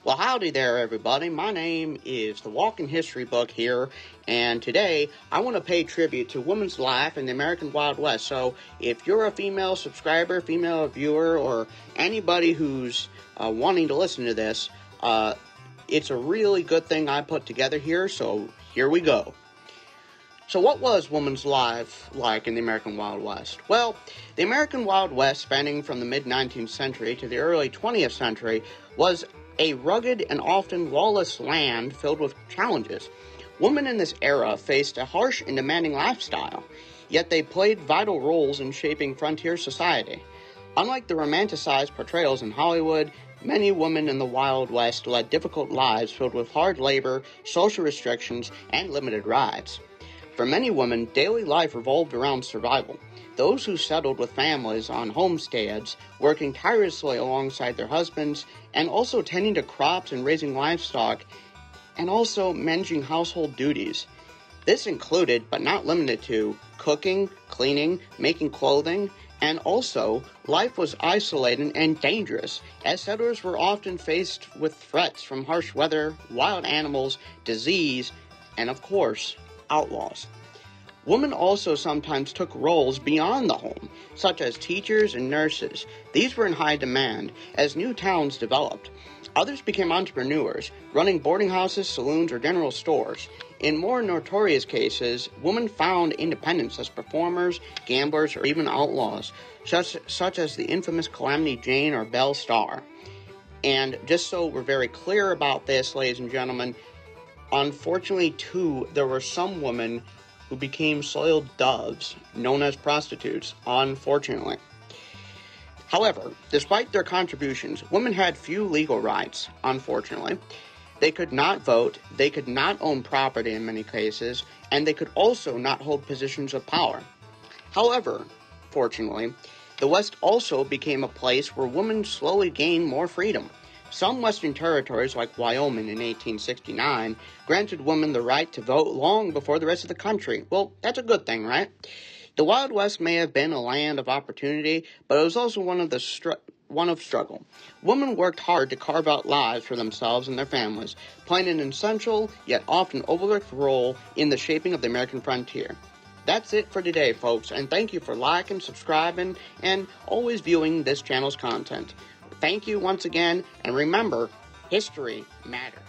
Well, howdy there, everybody. My name is The Walking History Book here, and today I want to pay tribute to women's life in the American Wild West. So, if you're a female subscriber, female viewer, or anybody who's wanting to listen to this, it's a really good thing I put together here, so here we go. So what was women's life like in the American Wild West? Well, the American Wild West, spanning from the mid-19th century to the early 20th century, was a rugged and often lawless land filled with challenges. Women in this era faced a harsh and demanding lifestyle, yet they played vital roles in shaping frontier society. Unlike the romanticized portrayals in Hollywood, many women in the Wild West led difficult lives filled with hard labor, social restrictions, and limited rights. For many women, daily life revolved around survival. Those who settled with families on homesteads, working tirelessly alongside their husbands, and also tending to crops and raising livestock, and also managing household duties. This included, but not limited to, cooking, cleaning, making clothing, and also, life was isolated and dangerous, as settlers were often faced with threats from harsh weather, wild animals, disease, and of course, outlaws. Women also sometimes took roles beyond the home, such as teachers and nurses. These were in high demand as new towns developed. Others became entrepreneurs, running boarding houses, saloons, or general stores. In more notorious cases, women found independence as performers, gamblers, or even outlaws, such as the infamous Calamity Jane or Belle Starr. And just so we're very clear about this, ladies and gentlemen, unfortunately, too, there were some women who became soiled doves, known as prostitutes, unfortunately. However, despite their contributions, women had few legal rights, unfortunately. They could not vote, they could not own property in many cases, and they could also not hold positions of power. However, fortunately, the West also became a place where women slowly gained more freedom. Some Western territories, like Wyoming in 1869, granted women the right to vote long before the rest of the country. Well, that's a good thing, right? The Wild West may have been a land of opportunity, but it was also one of struggle. Women worked hard to carve out lives for themselves and their families, playing an essential, yet often overlooked role in the shaping of the American frontier. That's it for today, folks, and thank you for liking, subscribing, and always viewing this channel's content. Thank you once again, and remember, history matters.